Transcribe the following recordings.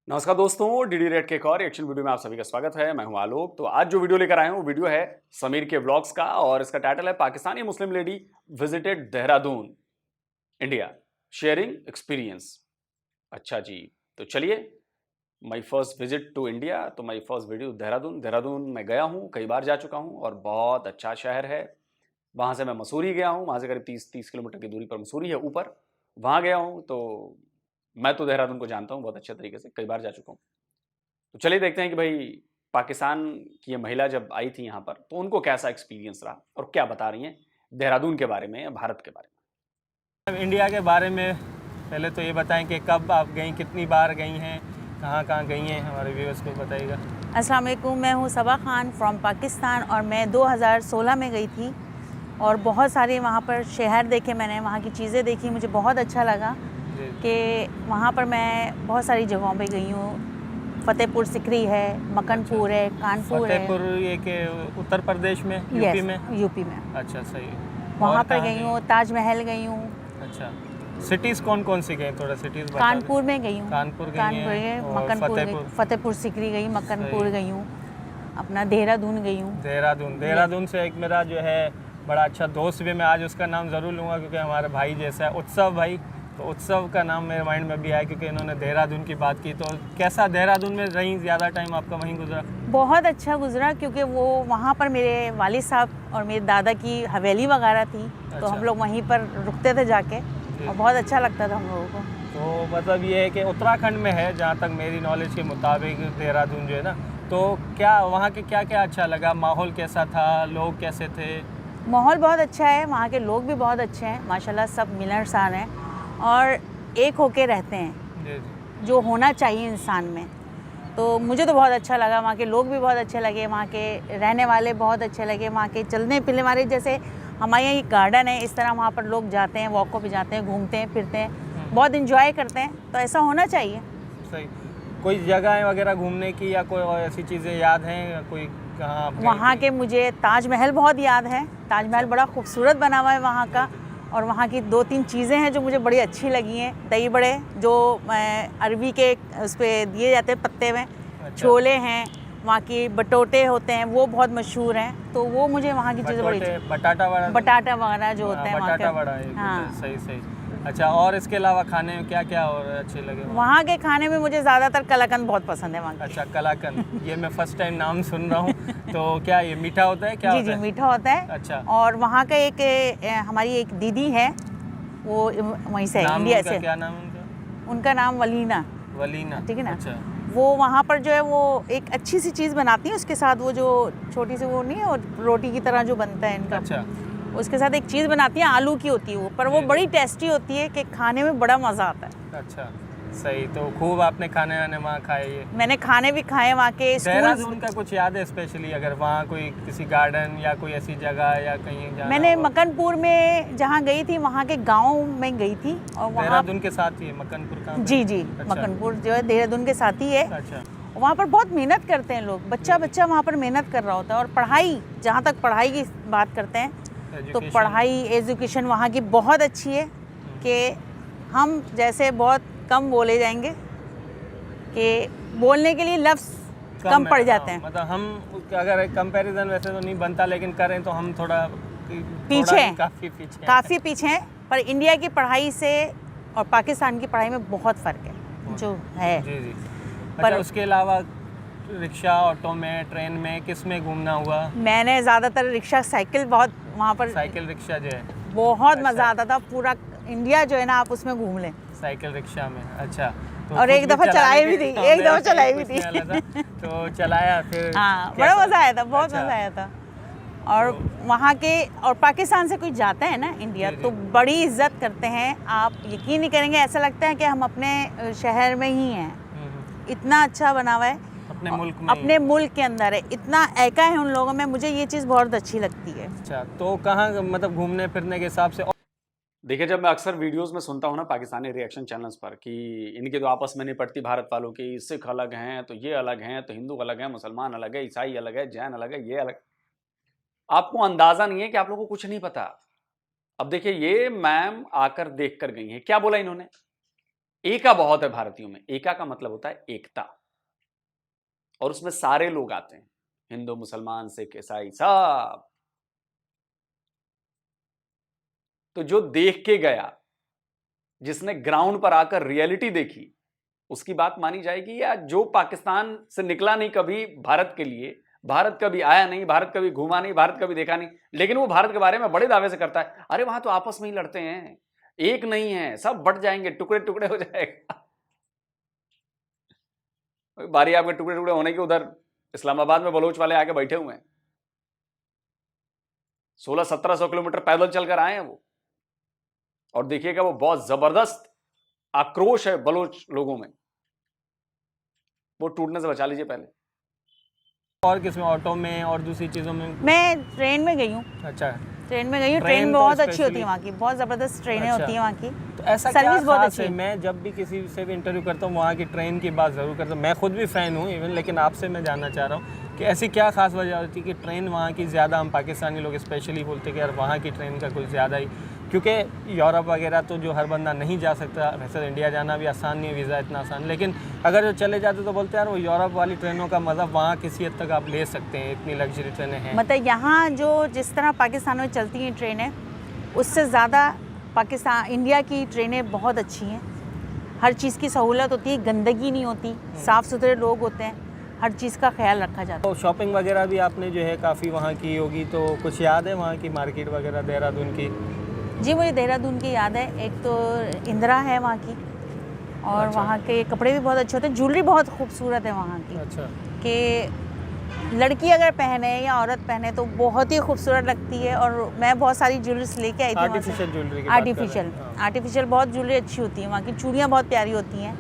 नमस्कार दोस्तों, DD red के एक और रिएक्शन वीडियो में आप सभी का स्वागत है। मैं हूं आलोक। तो आज जो वीडियो लेकर आए हैं वो वीडियो है समीर के व्लॉग्स का और इसका टाइटल है Pakistani Muslim lady visited Dehradun India sharing experience. अच्छा जी, तो चलिए, my first visit to India, तो my first video Dehradun. Dehradun मैं गया हूँ, कई बार जा चुका हूँ और बहुत अच्छा शहर है। वहाँ से मैं मसूरी गया हूँ, वहाँ से करीब 30 किलोमीटर की दूरी पर मसूरी है ऊपर, वहाँ गया हूँ। तो मैं तो देहरादून को जानता हूँ बहुत अच्छे तरीके से, कई बार जा चुका हूँ। तो चलिए देखते हैं कि भाई पाकिस्तान की ये महिला जब आई थी यहाँ पर तो उनको कैसा एक्सपीरियंस रहा और क्या बता रही हैं देहरादून के बारे में या भारत के बारे इंडिया के बारे में पहले तो ये बताएं कि कब आप गई, कितनी बार गई हैं, कहाँ कहाँ गई हैं, हमारे व्यूअर्स को बताइएगा। अस्सलाम वालेकुम, मैं हूँ सबा खान फ्रॉम पाकिस्तान और मैं 2016 में गई थी और बहुत सारे वहाँ पर शहर देखे मैंने, वहाँ की चीज़ें देखी, मुझे बहुत अच्छा लगा कि वहाँ पर मैं बहुत सारी जगहों पे गई हूँ। फतेहपुर सिकरी है, मक्कनपुर है, कानपुर है। फतेहपुर ये के उत्तर प्रदेश में, यूपी में? यूपी में। अच्छा, सही है। वहाँ पर गई हूँ, ताजमहल गई हूँ। अच्छा, सिटीज़ कौन कौन सी गई, थोड़ा सिटीज़ बता कानपुर में गई हूँ, कानपुर गई, मक्कनपुर गई, फतेहपुर सिकरी गई, मक्कनपुर गई हूँ, अपना देहरादून गई हूँ। देहरादून से एक मेरा जो है बड़ा अच्छा दोस्त भी, मैं आज उसका नाम ज़रूर लूँगा क्योंकि हमारे भाई जैसा है, उत्सव भाई। तो उत्सव का नाम मेरे माइंड में भी आया क्योंकि इन्होंने देहरादून की बात की। तो कैसा देहरादून में रही, ज़्यादा टाइम आपका वहीं गुजरा? बहुत अच्छा गुजरा क्योंकि वो वहाँ पर मेरे वालिद साहब और मेरे दादा की हवेली वगैरह थी। तो हम लोग वहीं पर रुकते थे जाके और बहुत अच्छा लगता था हम लोगों को। तो मतलब ये है कि उत्तराखंड में है, जहाँ तक मेरी नॉलेज के मुताबिक देहरादून जो है ना, तो क्या वहाँ के क्या क्या अच्छा लगा, माहौल कैसा था, लोग कैसे थे? माहौल बहुत अच्छा है, वहाँ के लोग भी बहुत अच्छे हैं माशाल्लाह, सब मिलनसार हैं और एक होके रहते हैं जो होना चाहिए इंसान में। तो मुझे तो बहुत अच्छा लगा, वहाँ के लोग भी बहुत अच्छे लगे, वहाँ के रहने वाले बहुत अच्छे लगे, वहाँ के चलने फिरने वाले, जैसे हमारे यहाँ एक गार्डन है इस तरह, वहाँ पर लोग जाते हैं, वॉकों पे जाते हैं, घूमते हैं फिरते हैं, बहुत इंजॉय करते हैं। तो ऐसा होना चाहिए। सही। कोई जगह वगैरह घूमने की या कोई और ऐसी चीज़ें याद हैं, कोई कहाँ वहाँ के? मुझे ताजमहल बहुत याद है, ताजमहल बड़ा खूबसूरत बना हुआ है वहाँ का। और वहाँ की 2-3 चीज़ें हैं जो मुझे बड़ी अच्छी लगी हैं। दही बड़े जो अरबी के उस पर दिए जाते हैं पत्ते में, छोले हैं, वहाँ की बटोटे होते हैं वो बहुत मशहूर हैं। तो वो मुझे वहाँ की चीज़ें बड़ी, बटाटा वगैरह जो होते हैं वहाँ बटाटा वड़ा, हाँ सही। अच्छा, और इसके अलावा खाने में क्या क्या और अच्छे लगे? वहाँ के खाने में मुझे ज़्यादातर कलाकंद बहुत पसंद है वहाँ के। अच्छा, कलाकंद ये मैं फर्स्ट टाइम नाम सुन रहा हूँ। तो क्या ये मीठा होता है, क्या? जी, मीठा होता है। अच्छा। और वहाँ का एक हमारी एक दीदी है, वो वहीं से है, इंडिया से। क्या नाम उनका? उनका नाम वलीना, ठीक है ना। अच्छा। वो वहाँ पर जो है वो एक अच्छी सी चीज़ बनाती है, उसके साथ वो जो छोटी सी वो नहीं है, और रोटी की तरह जो बनता है इनका। अच्छा। उसके साथ एक चीज़ बनाती है, आलू की होती है वो, पर वो बड़ी टेस्टी होती है कि खाने में बड़ा मज़ा आता है। अच्छा, सही। तो खूब आपने खाने वाने वहाँ खाए? ये मैंने खाने भी खाए वहाँ के। देहरादून का कुछ याद है स्पेशली, अगर वहाँ कोई किसी गार्डन या कोई ऐसी जगह या कहीं जाना? मैंने मक्कनपुर में जहाँ गई थी, वहाँ के गाँव में गई थी। और वहाँ देहरादून के साथ ही है मक्कनपुर का? जी। अच्छा। मक्कनपुर जो है देहरादून के साथ ही है। अच्छा। वहाँ पर बहुत मेहनत करते हैं लोग, बच्चा वहाँ पर मेहनत कर रहा होता है। और पढ़ाई, जहाँ तक पढ़ाई की बात करते हैं तो पढ़ाई, एजुकेशन वहाँ की बहुत अच्छी है कि हम जैसे बहुत कम बोले जाएंगे कि बोलने के लिए लफ्ज़ कम पड़ जाते हैं। मतलब हम अगर कंपैरिजन वैसे तो नहीं बनता, लेकिन करें तो हम थोड़ा पीछे हैं, काफ़ी पीछे हैं। पर इंडिया की पढ़ाई से और पाकिस्तान की पढ़ाई में बहुत फ़र्क है जो है। जी। अच्छा, उसके अलावा रिक्शा, ऑटो में, ट्रेन में, किस में घूमना हुआ? मैंने ज़्यादातर रिक्शा, साइकिल, बहुत वहाँ पर साइकिल रिक्शा जो है बहुत मज़ा आता था। पूरा इंडिया जो है ना आप उसमें घूम लें साइकिल रिक्शा में। अच्छा। तो और एक दफ़ा चलाई भी थी, तो चलाया फिर? हाँ, बड़ा मज़ा आया था, बहुत मज़ा आया था। और वहाँ के, और पाकिस्तान से कोई जाता है ना इंडिया तो बड़ी इज्जत करते हैं। आप यकीन नहीं करेंगे, ऐसा लगता है कि हम अपने शहर में ही हैं, इतना अच्छा बना हुआ है। अपने मुल्क के अंदर है, इतना एका है उन लोगों में, मुझे ये चीज़ बहुत अच्छी लगती है। अच्छा, तो कहाँ मतलब घूमने फिरने के हिसाब से? देखिए, जब मैं अक्सर वीडियोस में सुनता हूँ ना पाकिस्तानी रिएक्शन चैनल्स पर कि इनकी तो आपस में नहीं पड़ती भारत वालों की, सिख अलग हैं तो ये अलग हैं, तो हिंदू अलग हैं, मुसलमान अलग है, ईसाई अलग है, जैन अलग है, ये अलग। आपको अंदाजा नहीं है कि आप लोगों को कुछ नहीं पता। अब देखिए, ये मैम आकर देख कर गई हैं, क्या बोला इन्होंने? एका बहुत है भारतीयों में। एका का मतलब होता है एकता, और उसमें सारे लोग आते हैं, हिंदू, मुसलमान, सिख, ईसाई, सब। तो जो देख के गया, जिसने ग्राउंड पर आकर रियलिटी देखी, उसकी बात मानी जाएगी। या जो पाकिस्तान से निकला नहीं कभी भारत के लिए, भारत कभी आया नहीं, भारत कभी घूमा नहीं, भारत कभी देखा नहीं, लेकिन वो भारत के बारे में बड़े दावे से करता है, अरे वहां तो आपस में ही लड़ते हैं, एक नहीं है, सब बट जाएंगे, टुकड़े टुकड़े हो जाएगा। बारी आपके टुकड़े टुकड़े होने की, उधर इस्लामाबाद में बलोच वाले आके बैठे हुए हैं, 1600-1700 किलोमीटर पैदल चलकर आए हैं वो। और देखिएगा वो बहुत जबरदस्त आक्रोश है बलोच लोगों में, वो टूटने से बचा लीजिए पहले। और किसमें, ऑटो में और दूसरी चीज़ों में? मैं ट्रेन में गई हूँ। अच्छा, ट्रेन में गई हूँ। ट्रेन ट्रेन तो बहुत अच्छी especially- होती है वहाँ की, बहुत ज़बरदस्त ट्रेनें अच्छा। होती हैं वहाँ की। तो ऐसा क्या सर्विस बहुत खास अच्छी है? है। मैं जब भी किसी से भी इंटरव्यू करता हूँ वहाँ की ट्रेन की बात ज़रूर करता हूँ। मैं खुद भी फ़ैन हूँ इवन, लेकिन आपसे मैं जानना चाह रहा हूँ कि ऐसी क्या खास वजह होती है कि ट्रेन वहाँ की ज़्यादा, हम पाकिस्तानी लोग स्पेशली बोलते हैं कि यार वहाँ की ट्रेन का कुछ ज़्यादा ही, क्योंकि यूरोप वगैरह तो जो हर बंदा नहीं जा सकता, वैसे इंडिया जाना भी आसान नहीं है, वीज़ा इतना आसान, लेकिन अगर जो चले जाते तो बोलते हैं यार वो यूरोप वाली ट्रेनों का मज़ा वहाँ किसी हद तक आप ले सकते हैं, इतनी लग्जरी ट्रेनें हैं। मतलब यहाँ जो जिस तरह पाकिस्तान में चलती हैं ट्रेनें, उससे ज़्यादा पाकिस्तान इंडिया की ट्रेनें बहुत अच्छी हैं। हर चीज़ की सहूलत होती है, गंदगी नहीं होती, साफ़ सुथरे लोग होते हैं, हर चीज़ का ख्याल रखा जाता है। तो शॉपिंग वगैरह भी आपने जो है काफ़ी वहाँ की होगी, तो कुछ याद है वहाँ की मार्केट वगैरह देहरादून की? जी, मुझे देहरादून की याद है। एक तो इंदिरा है वहाँ की, और अच्छा। वहाँ के कपड़े भी बहुत अच्छे होते हैं, ज्वेलरी बहुत खूबसूरत है वहाँ की, अच्छा, कि लड़की अगर पहने या औरत पहने तो बहुत ही खूबसूरत लगती है। और मैं बहुत सारी ज्वेलरीज लेके आई थी वहाँ से। आर्टिफिशियल ज्वेलरी की बात कर रहे आर्टिफिशियल हैं। हाँ। आर्टिफिशियल बहुत ज्वेलरी अच्छी होती है वहाँ की, चूड़ियाँ बहुत प्यारी होती हैं।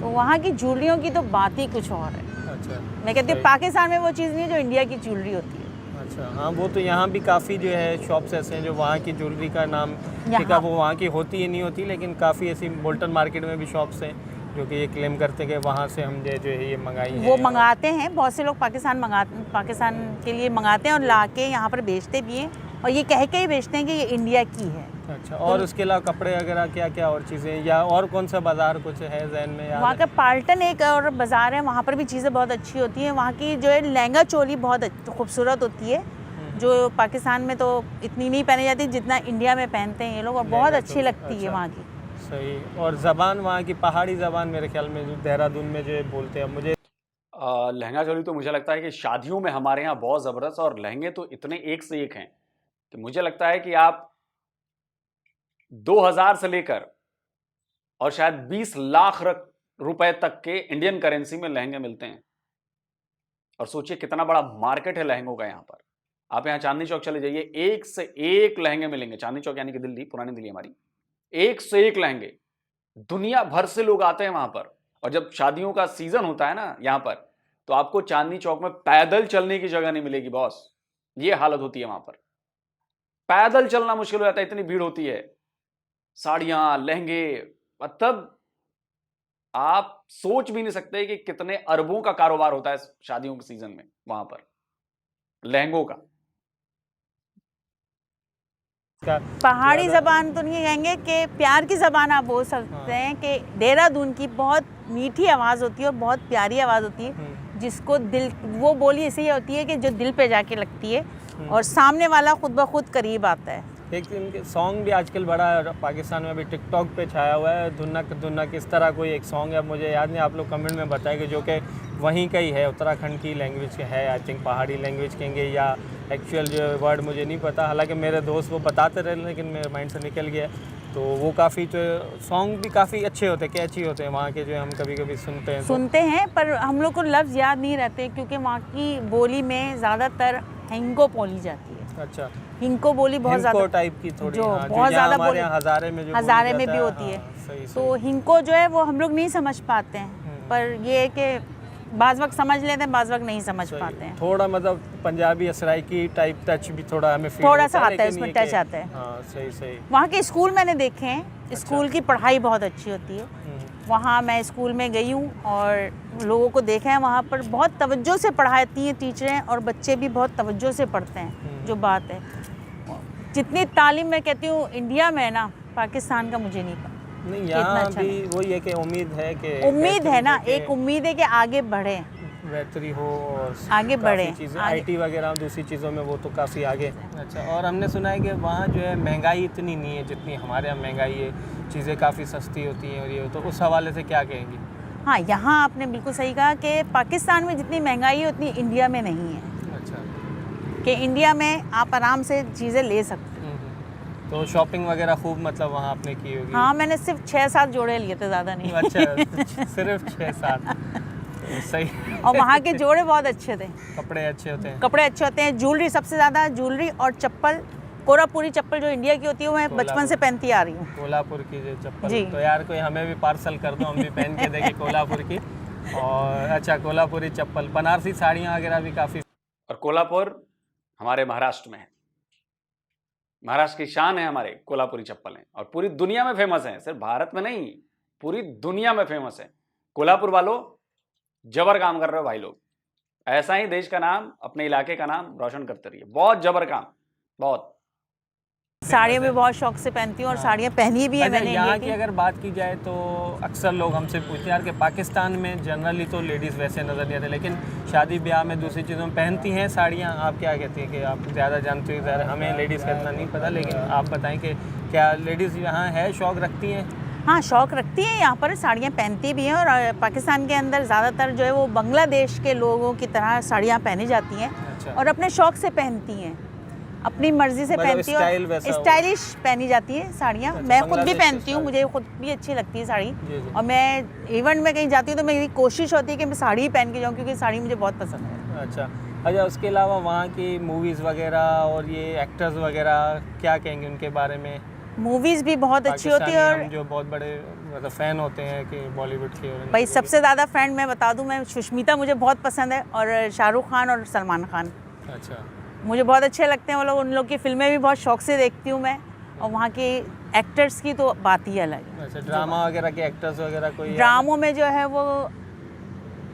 तो वहाँ की ज्वेलरियों की तो बात ही कुछ और है। अच्छा, मैं कहती हूँ सही। पाकिस्तान में वो चीज़ नहीं है जो इंडिया की ज्वेलरी होती है। अच्छा, हाँ, वो तो यहाँ भी काफ़ी जो है शॉप्स ऐसे हैं जो वहाँ की ज्वेलरी का नाम यहाँ- टिका, वो वहाँ की होती ही नहीं होती, लेकिन काफ़ी ऐसी बोल्टन मार्केट में भी शॉप्स हैं जो कि ये क्लेम करते हैं कि वहाँ से हम जो है ये मंगाई है। वो मंगाते हैं, बहुत से लोग पाकिस्तान के लिए मंगाते हैं और ला के यहाँ पर बेचते भी हैं, और ये कह के ही बेचते हैं कि ये इंडिया की है। अच्छा, और उसके अलावा कपड़े वगैरह क्या क्या और चीज़ें, या और कौन सा बाज़ार कुछ है जहन में याद वहाँ है? का पाल्टन एक और बाज़ार है, वहाँ पर भी चीज़ें बहुत अच्छी होती हैं। वहाँ की जो है लहंगा चोली बहुत खूबसूरत होती है, जो पाकिस्तान में तो इतनी नहीं पहनी जाती जितना इंडिया में पहनते हैं ये लोग, और बहुत लहंगा अच्छी चोली, लगती है अच्छा। वहाँ की। सही। और ज़बान वहाँ की पहाड़ी ज़बान मेरे ख्याल में जो देहरादून में जो बोलते हैं, मुझे लहंगा चोली तो मुझे लगता है कि शादियों में हमारे यहाँ बहुत ज़बरदस्त, और लहंगे तो इतने एक से एक हैं कि मुझे लगता है कि आप 2000 से लेकर और शायद 20 लाख रुपए तक के इंडियन करेंसी में लहंगे मिलते हैं। और सोचिए कितना बड़ा मार्केट है लहंगों का यहाँ पर। आप यहाँ चांदनी चौक चले जाइए, एक से एक लहंगे मिलेंगे। चांदनी चौक यानी कि दिल्ली, पुरानी दिल्ली हमारी, एक से एक लहंगे, दुनिया भर से लोग आते हैं वहां पर। और जब शादियों का सीजन होता है ना यहाँ पर, तो आपको चांदनी चौक में पैदल चलने की जगह नहीं मिलेगी बॉस, ये हालत होती है वहां पर। पैदल चलना मुश्किल हो जाता है, इतनी भीड़ होती है। साड़ियां, लहंगे, मतलब आप सोच भी नहीं सकते कि कितने अरबों का कारोबार होता है शादियों के सीजन में वहां पर लहंगों का। पहाड़ी ज़्यादा- ज़बान तो नहीं कहेंगे कि प्यार की ज़बान आप बोल सकते हैं कि देहरादून की बहुत मीठी आवाज़ होती है और बहुत प्यारी आवाज़ होती है, जिसको दिल, वो बोली ऐसी होती है कि जो दिल पे जाके लगती है और सामने वाला खुद ब खुद करीब आता है। एक इनके सॉन्ग भी आजकल बड़ा पाकिस्तान में अभी टिकटॉक पे छाया हुआ है, धुनक धुनक इस तरह कोई एक सॉन्ग है, मुझे याद नहीं, आप लोग कमेंट में बताएंगे, जो कि वहीं का ही है, उत्तराखंड की लैंग्वेज के है, आई थिंक पहाड़ी लैंग्वेज कहेंगे या एक्चुअल जो वर्ड मुझे नहीं पता, हालांकि मेरे दोस्त वो बताते रहे लेकिन मेरे माइंड से निकल गया। तो वो काफ़ी जो सॉन्ग भी काफ़ी अच्छे होते हैं, कैची होते हैं वहाँ के, जो हम कभी कभी सुनते हैं पर हम लोग को लफ्ज़ याद नहीं रहते, क्योंकि वहाँ की बोली में ज़्यादातर हिंको बोली जाती है। अच्छा, हिंको बोली बहुत हिंको ज़्यादा टाइप की थोड़ी, जो हाँ, बहुत यहाँ ज़्यादा हमारे बोली, यहाँ हज़ारे में जो हज़ारे बोली में भी जाता होती है। हाँ, सही, तो सही। हिंको जो है वो हम लोग नहीं समझ पाते हैं, पर ये है कि बाज़ वक्त समझ लेते हैं, बाज़ वक्त नहीं समझ सही। पाते हैं। थोड़ा मतलब पंजाबी असराइकी टाइप टच भी थोड़ा हमें फील थोड़ा होता सा आता है, लेकिन उसमें ये टच कि- आता है। हाँ, सही सही। वहाँ के स्कूल मैंने देखे हैं, स्कूल की पढ़ाई बहुत अच्छी होती है। वहाँ मैं स्कूल में गई हूँ और लोगों को देखा है, वहाँ पर बहुत तवज्जो से पढ़ाती हैं टीचरें, और बच्चे भी बहुत तवज्जो से पढ़ते हैं, जो बात है। जितनी तालीम मैं कहती हूँ इंडिया में है ना, पाकिस्तान का मुझे नहीं नहीं कितना यहाँ अच्छा भी वही है कि उम्मीद है कि उम्मीद है ना, बेहतरी एक उम्मीद है कि आगे बढ़े, बेहतरी हो और आगे बढ़े, चीज़ें आगे। आईटी वगैरह दूसरी चीज़ों में वो तो काफ़ी आगे। अच्छा, और हमने सुना है कि वहाँ जो है महंगाई इतनी नहीं है जितनी हमारे यहाँ महंगाई है, चीज़ें काफ़ी सस्ती होती हैं और ये तो उस हवाले से क्या कहेंगी? हाँ, यहाँ आपने बिल्कुल सही कहा कि पाकिस्तान में जितनी महंगाई है उतनी इंडिया में नहीं है, अच्छा। कि इंडिया में आप आराम से चीज़ें ले सकते हैं। तो शॉपिंग वगैरह खूब मतलब वहाँ आपने की होगी? हाँ, मैंने सिर्फ 6-7 जोड़े लिए थे, ज़्यादा नहीं। अच्छा, सिर्फ 6-7 सही। और वहाँ के जोड़े बहुत अच्छे थे, कपड़े अच्छे होते हैं? कपड़े अच्छे होते हैं, ज्वेलरी सबसे ज़्यादा, ज्वेलरी और चप्पल, कोरापुरी चप्पल जो इंडिया की होती है वो मैं बचपन से पहनती आ रही हूँ। कोल्हापुर की जो चप्पल, जी। तो यार कोई हमें भी पार्सल कर दो, हम भी पहन के देखें कोल्हापुर की। और अच्छा, कोल्हापुरी चप्पल, बनारसी साड़ियाँ वगैरह भी काफ़ी। और कोल्हापुर हमारे महाराष्ट्र में है, महाराष्ट्र की शान है हमारे कोल्हापुरी चप्पलें, और पूरी दुनिया में फेमस है, सिर्फ भारत में नहीं, पूरी दुनिया में फेमस है। कोल्हापुर वालों, जबर काम कर रहे हो भाई लोग, ऐसा ही देश का नाम, अपने इलाके का नाम रोशन करते रहिए। बहुत जबर काम, बहुत। साड़ियाँ भी बहुत शौक से पहनती हूँ और साड़ियाँ पहनी भी है अच्छा, मैंने यहाँ ये की अगर बात की जाए तो अक्सर लोग हमसे पूछते हैं यार कि पाकिस्तान में जनरली तो लेडीज़ वैसे नज़र नहीं आते, लेकिन शादी ब्याह में दूसरी चीज़ों में पहनती हैं साड़ियाँ। आप क्या कहती हैं कि आप ज़्यादा जानते हो, ज़्यादा हमें लेडीज़ का इतना नहीं पता, लेकिन आप बताएं कि क्या लेडीज़ यहाँ है, शौक़ रखती हैं? हाँ, शौक़ रखती हैं, यहाँ पर साड़ियाँ पहनती भी हैं। और पाकिस्तान के अंदर ज़्यादातर जो है वो बांग्लादेश के लोगों की तरह साड़ियाँ पहनी जाती हैं। अच्छा। और अपने शौक़ से पहनती हैं, अपनी मर्जी से मतलब पहनती स्टाइल हैं, वैसा और हो। स्टाइलिश पहनी जाती हैं साड़ियाँ। अच्छा, मैं खुद भी बांग्लादेश पहनती हूँ, स्टाइल। मुझे खुद भी अच्छी लगती है साड़ी। जी, जी। और मैं इवेंट में कहीं जाती हूँ तो मेरी कोशिश होती है कि मैं साड़ी ही पहन के जाऊँ, क्योंकि साड़ी मुझे बहुत पसंद है। अच्छा अच्छा, उसके अलावा वहाँ की मूवीज़ वगैरह और ये एक्टर्स वगैरह क्या कहेंगे उनके बारे में? मूवीज़ भी बहुत अच्छी होती है। पाकिस्तानी और हम जो बहुत बड़े मतलब फ़ैन होते हैं कि बॉलीवुड के, और भाई सबसे ज़्यादा फ्रेंड मैं बता दूँ, मैं सुष्मिता मुझे बहुत पसंद है, और शाहरुख खान और सलमान खान अच्छा मुझे बहुत अच्छे लगते हैं वो लोग। उन लोग की फिल्में भी बहुत शौक से देखती हूँ मैं, और वहाँ के एक्टर्स की तो बात ही अलग है। अच्छा, ड्रामा वगैरह के एक्टर्स वगैरह कोई? ड्रामों में जो है वो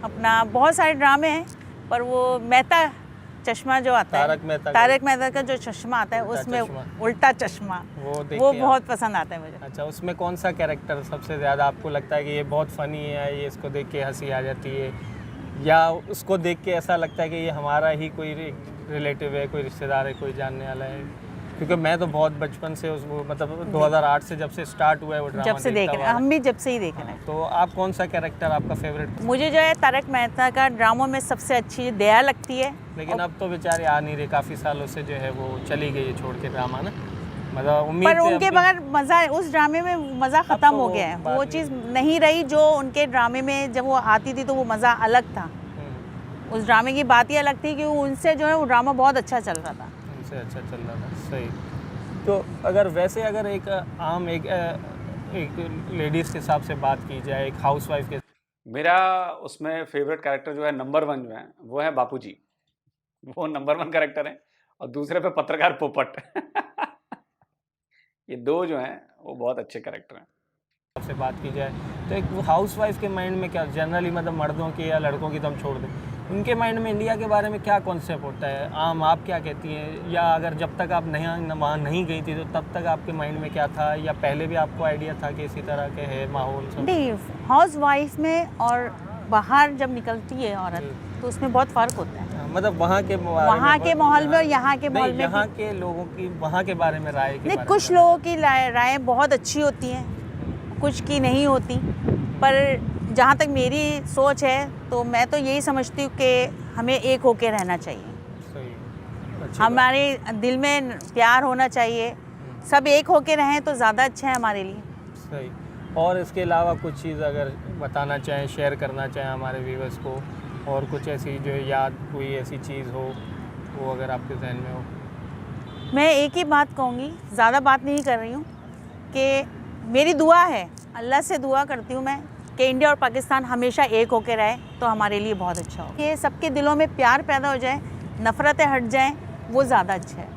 अपना बहुत सारे ड्रामे हैं, पर वो मेहता चश्मा जो आता तारक मेहता है, का- तारक मेहता का जो चश्मा आता है उल्टा उसमें चश्मा। उल्टा चश्मा, वो देखते वो हैं बहुत पसंद आता है मुझे। अच्छा, उसमें कौन सा कैरेक्टर सबसे ज़्यादा आपको लगता है कि ये बहुत फ़नी है, ये इसको देख के हंसी आ जाती है, या उसको देख के ऐसा लगता है कि ये हमारा ही कोई रिलेटिव है, कोई रिश्तेदार है, कोई जानने वाला है? क्योंकि मैं तो बहुत बचपन से उस वो मतलब 2008 से जब से स्टार्ट हुआ है वो ड्रामा जब से देख देखता रहे हुआ हैं, हम भी जब से ही देख रहे हैं। तो आप कौन सा कैरेक्टर आपका फेवरेट? मुझे जो है तारक मेहता का ड्रामों में सबसे अच्छी दया लगती है। लेकिन अब तो बेचारे आ नहीं रहे, काफ़ी सालों से जो है वो चली गई है छोड़ के ड्रामा ना, मतलब उम्मीद पर थी उनके अब भी- बगैर मज़ा, उस ड्रामे में मज़ा ख़त्म तो हो वो गया है, बात वो नहीं। चीज़ नहीं रही जो उनके ड्रामे में जब वो आती थी तो वो मज़ा अलग था। उस ड्रामे की बात ही अलग थी कि उनसे जो है वो ड्रामा बहुत अच्छा चल रहा था। उनसे अच्छा चल रहा था, सही। तो अगर वैसे अगर एक आम एक लेडीज़ के हिसाब से बात की जाए, एक हाउसवाइफ के, मेरा उसमें फेवरेट कैरेक्टर जो है नंबर 1 जो है वो है बापूजी, वो नंबर 1 कैरेक्टर है, और दूसरे पे पत्रकार पोपट। ये दो जो हैं वो बहुत अच्छे कैरेक्टर हैं। से बात की जाए तो एक हाउसवाइफ के माइंड में क्या जनरली, मतलब मर्दों की या लड़कों की तो हम छोड़ दें, उनके माइंड में इंडिया के बारे में क्या कॉन्सेप्ट होता है आम? आप क्या कहती हैं, या अगर जब तक आप वहाँ नहीं गई थी तो तब तक आपके माइंड में क्या था, या पहले भी आपको आइडिया था कि इसी तरह के है माहौल सब? नहीं, हाउस वाइफ में और बाहर जब निकलती है औरत तो उसमें बहुत फ़र्क होता है। मतलब वहाँ के वहाँ के माहौल में और यहाँ के माहौल में यहाँ के लोगों की वहाँ के बारे में राय के नहीं, बारे कुछ में लोगों की राय बहुत अच्छी होती हैं, कुछ की नहीं होती। पर जहाँ तक मेरी सोच है तो मैं तो यही समझती हूँ कि हमें एक होके रहना चाहिए, सही, अच्छी बात। हमारे दिल में प्यार होना चाहिए, सब एक होके रहें तो ज़्यादा अच्छा है हमारे लिए। सही। और इसके अलावा कुछ चीज़ अगर बताना चाहें, शेयर करना चाहें हमारे व्यूअर्स को, और कुछ ऐसी जो याद कोई ऐसी चीज़ हो वो अगर आपके जहन में हो? मैं एक ही बात कहूँगी, ज़्यादा बात नहीं कर रही हूँ, कि मेरी दुआ है, अल्लाह से दुआ करती हूँ मैं कि इंडिया और पाकिस्तान हमेशा एक होकर रहे तो हमारे लिए बहुत अच्छा हो। ये सबके दिलों में प्यार पैदा हो जाए, नफ़रतें हट जाएं, वो ज़्यादा अच्छा है।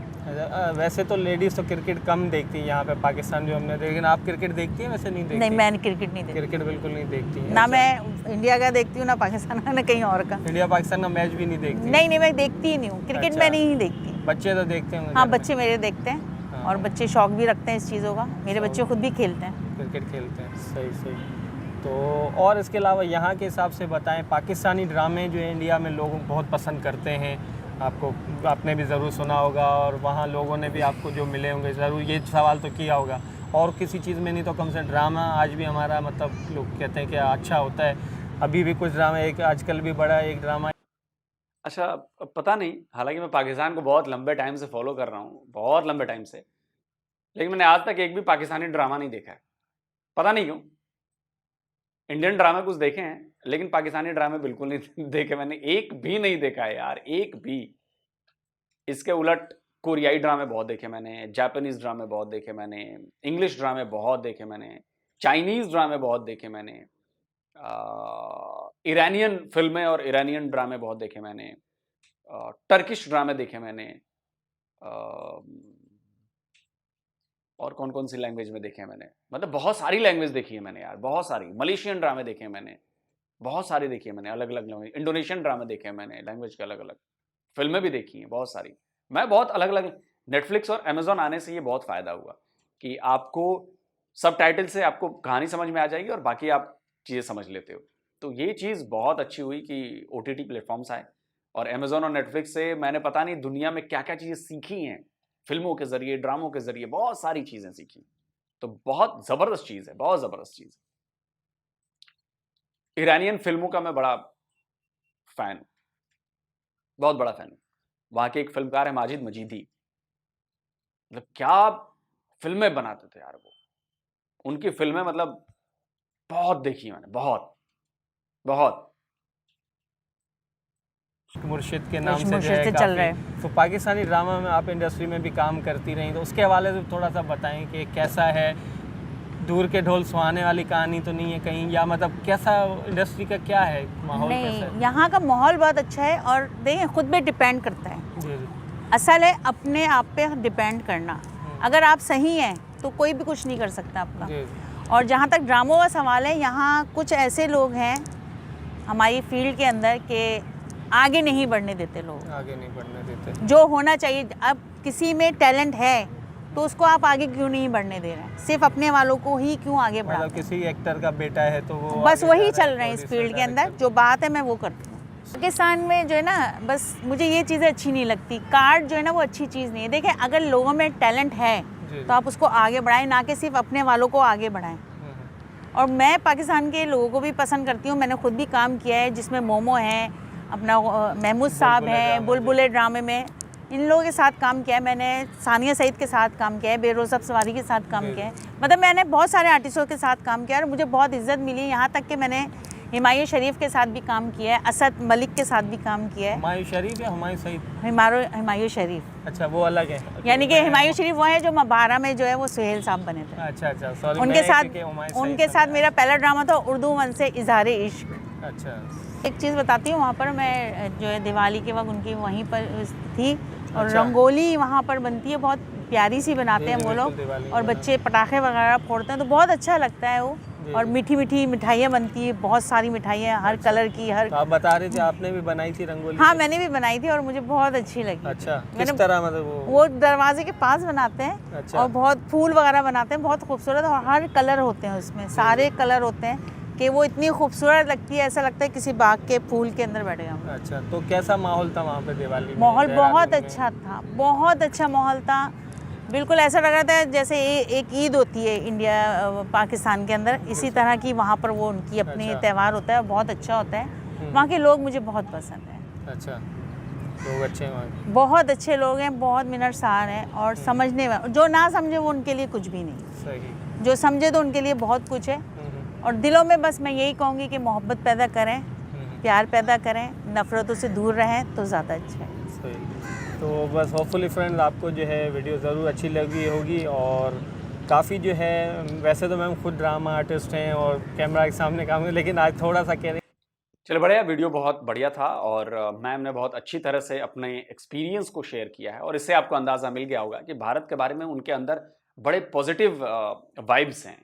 वैसे तो लेडीज़ तो क्रिकेट कम देखती हैं यहाँ पे पाकिस्तान जो हमने, लेकिन आप क्रिकेट देखती हैं? वैसे नहीं देखती? नहीं, मैं क्रिकेट नहीं देखती, क्रिकेट बिल्कुल नहीं देखती हैं? ना अच्छा। मैं इंडिया का देखती हूँ, ना पाकिस्तान का, ना कहीं और का। इंडिया पाकिस्तान का मैच भी नहीं देखती? नहीं, मैं देखती ही नहीं हूँ क्रिकेट, अच्छा। मैं नहीं देखती। बच्चे तो देखते होंगे? हाँ, घर में? बच्चे मेरे देखते हैं, हाँ। और बच्चे शौक भी रखते हैं इस चीज़ों का, मेरे शौक। बच्चे खुद भी खेलते हैं। क्रिकेट खेलते हैं। सही सही। तो और इसके अलावा यहाँ के हिसाब से बताएं, पाकिस्तानी ड्रामे जो है इंडिया में लोग बहुत पसंद करते हैं, आपने भी ज़रूर सुना होगा और वहाँ लोगों ने भी आपको जो मिले होंगे ज़रूर ये सवाल तो किया होगा, और किसी चीज़ में नहीं तो कम से ड्रामा आज भी हमारा मतलब लोग कहते हैं कि अच्छा होता है, अभी भी कुछ ड्रामा, एक आजकल भी बड़ा एक ड्रामा। अच्छा, पता नहीं, हालांकि मैं पाकिस्तान को बहुत लंबे टाइम से फॉलो कर रहा हूँ, बहुत लंबे टाइम से, लेकिन मैंने आज तक एक भी पाकिस्तानी ड्रामा नहीं देखा है। पता नहीं क्यों। इंडियन ड्रामे कुछ देखे हैं, लेकिन पाकिस्तानी ड्रामे बिल्कुल नहीं देखे मैंने, एक भी नहीं देखा है यार, एक भी। इसके उलट कोरियाई ड्रामे बहुत देखे मैंने, जापानीज ड्रामे बहुत देखे मैंने, इंग्लिश ड्रामे बहुत देखे मैंने, चाइनीज ड्रामे बहुत देखे मैंने, ईरानियन फिल्में और ईरानियन ड्रामे बहुत देखे मैंने, टर्किश ड्रामे देखे मैंने, और कौन कौन सी लैंग्वेज में देखे हैं मैंने, मतलब बहुत सारी लैंग्वेज देखी है मैंने यार, बहुत सारी। मलेशियन ड्रामे देखे हैं मैंने, बहुत सारी देखी है मैंने, अलग अलग लैंग्वेज। इंडोनेशियन ड्रामे देखे हैं मैंने, लैंग्वेज के अलग अलग। फिल्में भी देखी हैं बहुत सारी। मैं बहुत अलग अलग, नेटफ्लिक्स और अमेजोन आने से ये बहुत फ़ायदा हुआ कि आपको सब टाइटल से आपको कहानी समझ में आ जाएगी और बाकी आप चीज़ें समझ लेते हो। तो ये चीज़ बहुत अच्छी हुई कि OTT प्लेटफॉर्म्स आए, और अमेजोन और नेटफ्लिक्स से मैंने पता नहीं दुनिया में क्या क्या चीज़ें सीखी हैं, फिल्मों के ज़रिए, ड्रामों के ज़रिए बहुत सारी चीज़ें सीखी। तो बहुत ज़बरदस्त चीज़ है, बहुत ज़बरदस्त चीज़। ईरानियन फिल्मों का मैं बड़ा फ़ैन हूँ, बहुत बड़ा फ़ैन हूँ। वहाँ के एक फिल्मकार है माजिद मजीदी, मतलब क्या फिल्में बनाते थे यार वो। उनकी फिल्में मतलब बहुत देखी मैंने, बहुत बहुत। मुर्शिद के नाम से जो मुर्शिद है से चल काफ़ी, रहा है। तो पाकिस्तानी ड्रामा में आप इंडस्ट्री में भी काम करती रहीं, तो उसके हवाले से थोड़ा सा बताएं कि कैसा है, दूर के ढोल सुहाने वाली कहानी तो नहीं है कहीं, या मतलब कैसा इंडस्ट्री का क्या है माहौल? कैसा नहीं, है? यहाँ का माहौल बहुत अच्छा है, और देखिए खुद पे डिपेंड करता है। जी जी। असल है अपने आप पे डिपेंड करना। अगर आप सही हैं तो कोई भी कुछ नहीं कर सकता आपका। जी जी। और जहाँ तक ड्रामों का सवाल है, यहाँ कुछ ऐसे लोग हैं हमारी फील्ड के अंदर के आगे नहीं बढ़ने देते लोग, आगे नहीं बढ़ने देते। जो होना चाहिए। अब किसी में टैलेंट है तो उसको आप आगे क्यों नहीं बढ़ने दे रहे हैं? सिर्फ अपने वालों को ही क्यों आगे बढ़ा? मतलब किसी एक्टर का बेटा है तो वो बस आगे वही जा रहा चल रहे हैं इस प्रोड्यूसर, फील्ड के अंदर, डायरेक्टर। जो बात है मैं वो करती हूँ। पाकिस्तान में जो है ना, बस मुझे ये चीज़ें अच्छी नहीं लगती। कार्ड जो है ना वो अच्छी चीज़ नहीं है। देखें, अगर लोगों में टैलेंट है जी। तो आप उसको आगे बढ़ाएं, ना कि सिर्फ अपने वालों को आगे बढ़ाएं। और मैं पाकिस्तान के लोगों को भी पसंद करती हूँ। मैंने खुद भी काम किया है, जिसमें मोमो हैं, अपना महमूद साहब हैं, बुलबुले ड्रामे में इन लोगों के साथ काम किया है मैंने, सानिया सईद के साथ काम किया है, बेरोज़ सवारी के साथ काम किया है। मतलब मैंने बहुत सारे आर्टिस्टों के साथ काम किया है और मुझे बहुत इज्जत मिली। यहाँ तक कि मैंने हुमायूं शरीफ के साथ भी काम किया है, असद मलिक के साथ भी काम किया है। हुमायूं शरीफ या हुमायूं सईद? हुमायूं शरीफ। अच्छा, वो अलग है। यानी कि हुमायूं शरीफ वो है जो मबारा में जो है वो सुहेल साहब बने थे। अच्छा अच्छा, सॉरी। उनके साथ मेरा पहला ड्रामा था उर्दू मन से इजहारे इश्क। अच्छा। एक चीज़ बताती हूँ, वहाँ पर मैं जो है दिवाली के वक्त उनकी वहीं पर थी, और अच्छा। रंगोली वहाँ पर बनती है, बहुत प्यारी सी बनाते हैं वो लोग, और बच्चे पटाखे वगैरह फोड़ते हैं, तो बहुत अच्छा लगता है वो। और मीठी मीठी मिठाइयाँ बनती है, बहुत सारी मिठाइयाँ, हर कलर की, हर। तो आप बता रहे थे आपने भी बनाई थी रंगोली? हाँ, मैंने भी बनाई थी और मुझे बहुत अच्छी लगी। अच्छा, किस तरह मतलब वो दरवाजे के पास बनाते हैं। अच्छा। और बहुत फूल वगैरह बनाते हैं, बहुत खूबसूरत, और हर कलर होते हैं उसमें, सारे कलर होते हैं कि वो इतनी खूबसूरत लगती है, ऐसा लगता है किसी बाग के फूल के अंदर बैठे हम। अच्छा, तो कैसा माहौल था वहाँ पे दिवाली में? माहौल बहुत अच्छा था, बहुत अच्छा माहौल था। बिल्कुल ऐसा लग रहा था जैसे एक ईद होती है इंडिया पाकिस्तान के अंदर, इसी तरह की वहाँ पर वो उनकी अपनी अच्छा। त्यौहार होता है, बहुत अच्छा होता है। वहाँ के लोग मुझे बहुत पसंद हैं। अच्छा, लोग अच्छे हैं वहाँ के? बहुत अच्छे लोग हैं, बहुत मिन्नतसार हैं, और समझने वाले, जो ना समझे वो उनके लिए कुछ भी नहीं, सही। जो समझे तो उनके लिए बहुत कुछ है। और दिलों में बस मैं यही कहूँगी कि मोहब्बत पैदा करें, प्यार पैदा करें, नफ़रतों से दूर रहें तो ज़्यादा अच्छा है। सही। तो बस होपफुली फ्रेंड्स आपको जो है वीडियो ज़रूर अच्छी लगी होगी, और काफ़ी जो है, वैसे तो मैम खुद ड्रामा आर्टिस्ट हैं और कैमरा के सामने काम है, लेकिन आज थोड़ा सा कह रहे। चलो बढ़िया, वीडियो बहुत बढ़िया था, और मैम ने बहुत अच्छी तरह से अपने एक्सपीरियंस को शेयर किया है, और इससे आपको अंदाज़ा मिल गया होगा कि भारत के बारे में उनके अंदर बड़े पॉजिटिव वाइब्स हैं,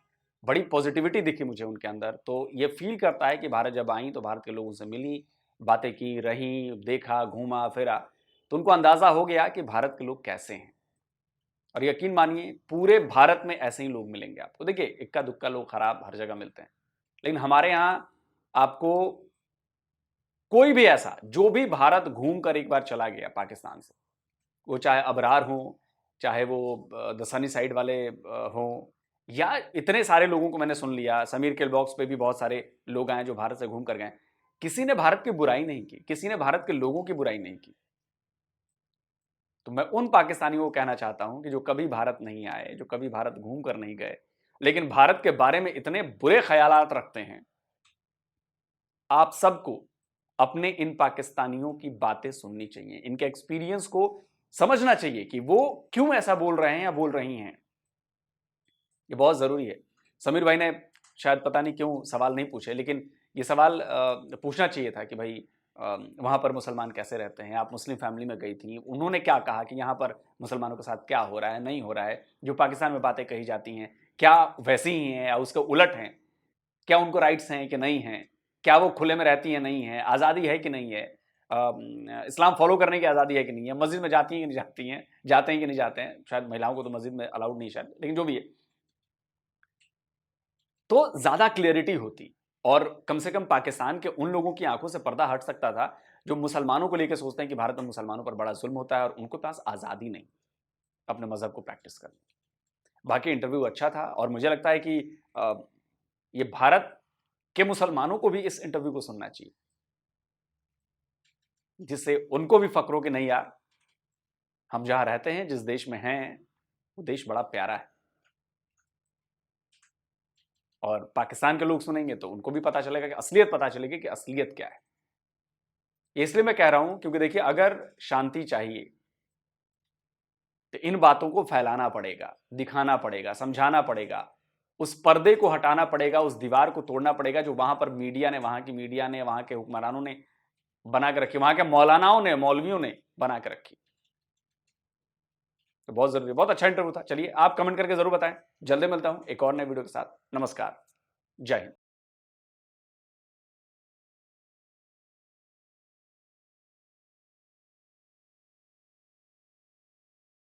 बड़ी पॉजिटिविटी दिखी मुझे उनके अंदर। तो ये फील करता है कि भारत जब आई तो भारत के लोगों से मिली, बातें की, रहीं, देखा, घूमा फिरा, तो उनको अंदाज़ा हो गया कि भारत के लोग कैसे हैं। और यकीन मानिए पूरे भारत में ऐसे ही लोग मिलेंगे आपको। देखिए इक्का दुक्का लोग खराब हर जगह मिलते हैं, लेकिन हमारे यहां आपको कोई भी ऐसा जो भी भारत घूम कर एक बार चला गया पाकिस्तान से, वो चाहे अबरार हो, चाहे वो द सनी साइड वाले हों, या इतने सारे लोगों को मैंने सुन लिया, समीर के ब्लॉग्स पे भी बहुत सारे लोग आए जो भारत से घूम कर गए, किसी ने भारत की बुराई नहीं की, किसी ने भारत के लोगों की बुराई नहीं की। तो मैं उन पाकिस्तानियों को कहना चाहता हूं कि जो कभी भारत नहीं आए, जो कभी भारत घूम कर नहीं गए, लेकिन भारत के बारे में इतने बुरे ख्यालात रखते हैं, आप सबको अपने इन पाकिस्तानियों की बातें सुननी चाहिए, इनके एक्सपीरियंस को समझना चाहिए कि वो क्यों ऐसा बोल रहे हैं या बोल रही हैं। ये बहुत जरूरी है। समीर भाई ने शायद पता नहीं क्यों सवाल नहीं पूछे, लेकिन ये सवाल पूछना चाहिए था कि भाई वहाँ पर मुसलमान कैसे रहते हैं, आप मुस्लिम फैमिली में गई थी, उन्होंने क्या कहा कि यहाँ पर मुसलमानों के साथ क्या हो रहा है, नहीं हो रहा है, जो पाकिस्तान में बातें कही जाती हैं क्या वैसी ही हैं या उसके उलट हैं, क्या उनको राइट्स हैं कि नहीं हैं, क्या वो खुले में रहती हैं नहीं है, आज़ादी है कि नहीं है, इस्लाम फॉलो करने की आज़ादी है कि नहीं है, मस्जिद में जाती हैं कि नहीं जाती हैं, जाते हैं कि नहीं जाते हैं, शायद महिलाओं को तो मस्जिद में अलाउड नहीं शायद, लेकिन जो भी है, तो ज़्यादा क्लियरिटी होती और कम से कम पाकिस्तान के उन लोगों की आंखों से पर्दा हट सकता था जो मुसलमानों को लेकर सोचते हैं कि भारत में मुसलमानों पर बड़ा जुल्म होता है और उनके पास आज़ादी नहीं अपने मजहब को प्रैक्टिस करने। बाकी इंटरव्यू अच्छा था और मुझे लगता है कि ये भारत के मुसलमानों को भी इस इंटरव्यू को सुनना चाहिए, जिससे उनको भी फक्र हो कि नहीं यार, हम जहां रहते हैं, जिस देश में हैं, वो देश बड़ा प्यारा है। और पाकिस्तान के लोग सुनेंगे तो उनको भी पता चलेगा कि असलियत पता चलेगी कि असलियत क्या है। इसलिए मैं कह रहा हूं क्योंकि देखिए अगर शांति चाहिए तो इन बातों को फैलाना पड़ेगा, दिखाना पड़ेगा, समझाना पड़ेगा, उस पर्दे को हटाना पड़ेगा, उस दीवार को तोड़ना पड़ेगा जो वहां पर मीडिया ने, वहां की मीडिया ने, वहां के हुक्मरानों ने बना के रखी, वहां के मौलानाओं ने, मौलवियों ने बना के रखी। तो बहुत जरूरी, बहुत अच्छा इंटरव्यू था। चलिए आप कमेंट करके जरूर बताएं। जल्दी मिलता हूं एक और नए वीडियो के साथ। नमस्कार, जय हिंद।